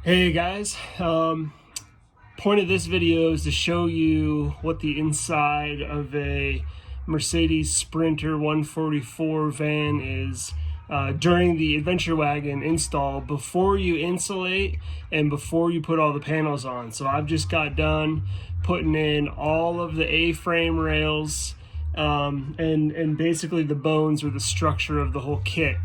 Hey guys, point of this video is to show you what the inside of a Mercedes Sprinter 144 van is during the Adventure Wagon install, before you insulate and before you put all the panels on. So I've just got done putting in all of the A-frame rails and basically the bones or the structure of the whole kit.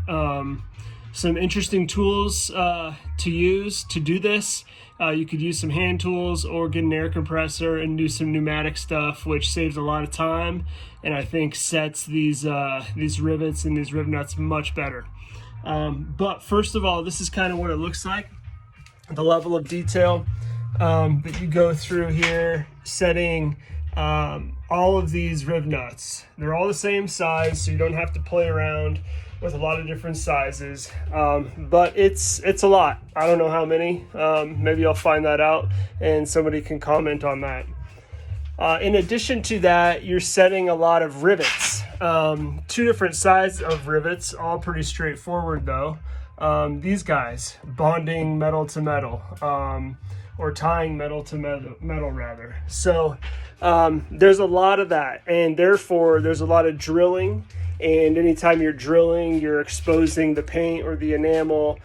Some interesting tools to use to do this. You could use some hand tools or get an air compressor and do some pneumatic stuff, which saves a lot of time and I think sets these rivets and these rivet nuts much better. But first of all, this is kind of what it looks like, the level of detail that you go through here, setting all of these rivet nuts. They're all the same size, so you don't have to play around with a lot of different sizes, but it's a lot. I don't know how many. Maybe I'll find that out and somebody can comment on that. In addition to that, you're setting a lot of rivets, two different sizes of rivets, all pretty straightforward though. These guys, bonding metal to metal, or tying metal to metal rather. So there's a lot of that, and therefore there's a lot of drilling. And anytime you're drilling, you're exposing the paint or the enamel,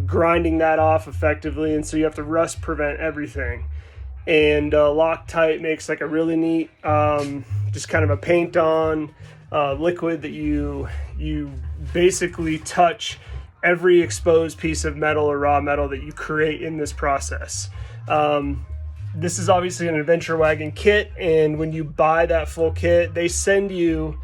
grinding that off effectively. And so you have to rust prevent everything. And Loctite makes like a really neat, just kind of a paint on liquid that you basically touch every exposed piece of metal or raw metal that you create in this process. This is obviously an Adventure Wagon kit, and when you buy that full kit, they send you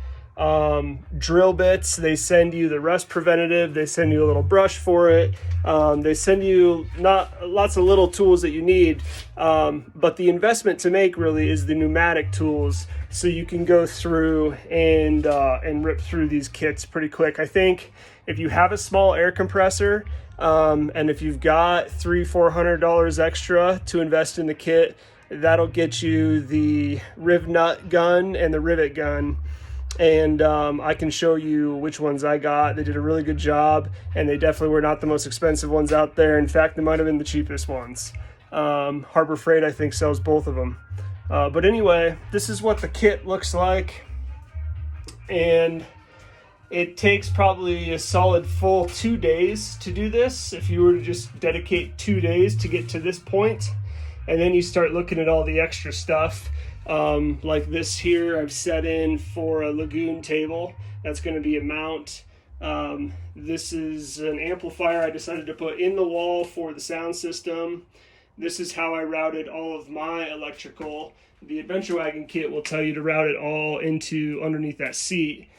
drill bits, they send you the rust preventative, they send you a little brush for it, they send you lots of little tools that you need, but the investment to make really is the pneumatic tools, so you can go through and rip through these kits pretty quick. I think if you have a small air compressor, and if you've got $300-400 extra to invest in the kit, that'll get you the rivet nut gun and the rivet gun. And I can show you which ones I got. They did a really good job, and they definitely were not the most expensive ones out there. In fact, they might have been the cheapest ones. Harbor Freight, I think, sells both of them. But anyway, this is what the kit looks like. And it takes probably a solid full 2 days to do this, if you were to just dedicate 2 days to get to this point. And then you start looking at all the extra stuff. Like this here, I've set in for a lagoon table. That's going to be a mount. This is an amplifier I decided to put in the wall for the sound system. This is how I routed all of my electrical. The Adventure Wagon kit will tell you to route it all into underneath that seat.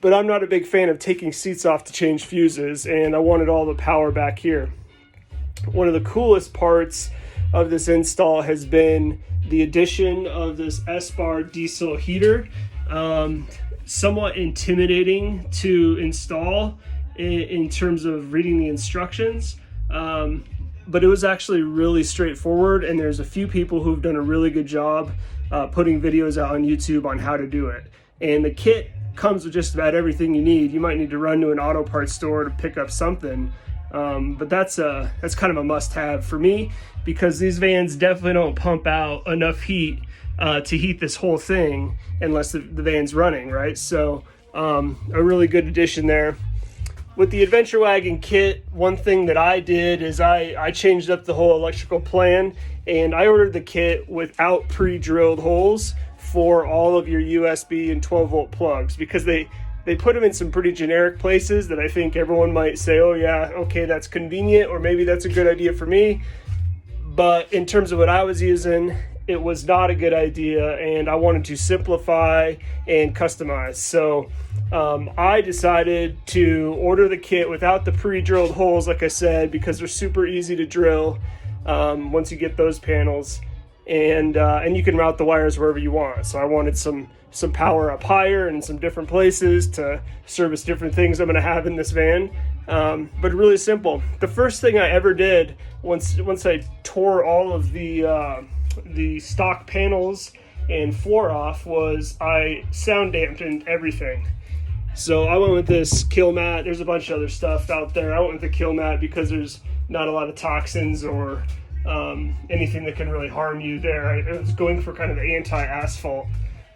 But I'm not a big fan of taking seats off to change fuses, and I wanted all the power back here. One of the coolest parts of this install has been the addition of this Espar diesel heater. Somewhat intimidating to install in terms of reading the instructions, but it was actually really straightforward, and there's a few people who've done a really good job putting videos out on YouTube on how to do it. And the kit comes with just about everything you need. You might need to run to an auto parts store to pick up something, but that's kind of a must-have for me, because these vans definitely don't pump out enough heat to heat this whole thing unless the van's running, right? So a really good addition there. With the Adventure Wagon kit, one thing that I did is I changed up the whole electrical plan, and I ordered the kit without pre-drilled holes for all of your USB and 12-volt plugs, because they put them in some pretty generic places that I think everyone might say, oh yeah, okay, that's convenient, or maybe that's a good idea for me. But in terms of what I was using, it was not a good idea, and I wanted to simplify and customize. So I decided to order the kit without the pre-drilled holes, like I said, because they're super easy to drill once you get those panels. And you can route the wires wherever you want. So I wanted some power up higher and some different places to service different things I'm going to have in this van. But really simple. The first thing I ever did once I tore all of the stock panels and floor off was I sound dampened everything. So I went with this kill mat. There's a bunch of other stuff out there. I went with the kill mat because there's not a lot of toxins or anything that can really harm you there. I was going for kind of the anti-asphalt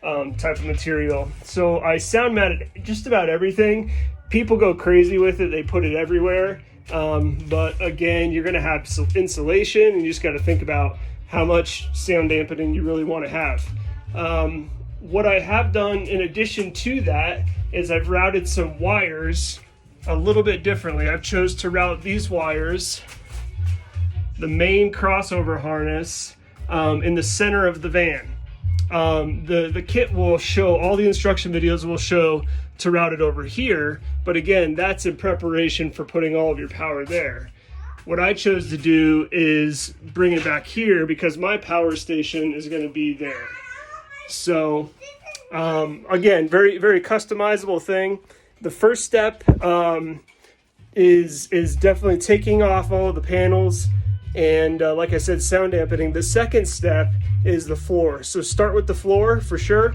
type of material. So I sound matted just about everything. People go crazy with it. They put it everywhere. But again, you're going to have insulation, and you just got to think about how much sound dampening you really want to have. What I have done in addition to that is I've routed some wires a little bit differently. I've chose to route these wires, the main crossover harness, in the center of the van. The kit will show, all the instruction videos will show to route it over here, but again, that's in preparation for putting all of your power there. What I chose to do is bring it back here because my power station is going to be there. So again, very, very customizable thing. The first step is definitely taking off all of the panels and like I said, sound dampening. The second step is the floor. So start with the floor for sure.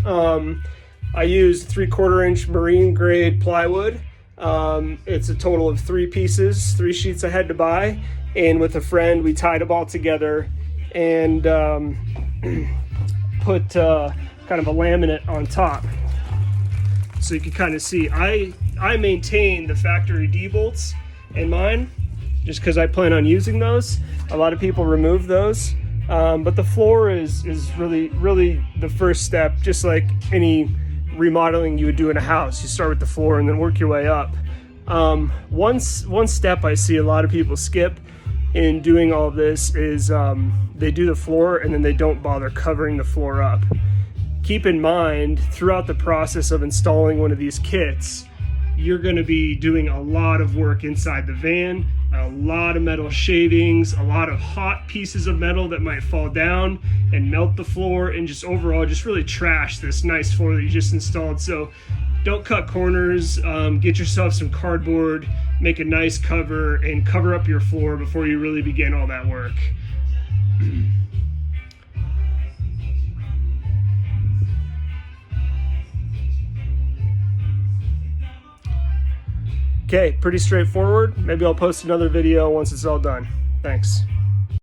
I used 3/4 inch marine grade plywood. It's a total of 3 pieces, 3 sheets I had to buy, and with a friend we tied them all together and put kind of a laminate on top. So you can kind of see, I maintain the factory D-bolts in mine just because I plan on using those. A lot of people remove those, but the floor is really the first step. Just like any remodeling you would do in a house, you start with the floor and then work your way up. One step I see a lot of people skip in doing all of this is they do the floor and then they don't bother covering the floor up. Keep in mind, throughout the process of installing one of these kits, you're going to be doing a lot of work inside the van, a lot of metal shavings, a lot of hot pieces of metal that might fall down and melt the floor, and just overall just really trash this nice floor that you just installed. So don't cut corners. Get yourself some cardboard, make a nice cover, and cover up your floor before you really begin all that work. Okay, pretty straightforward. Maybe I'll post another video once it's all done. Thanks.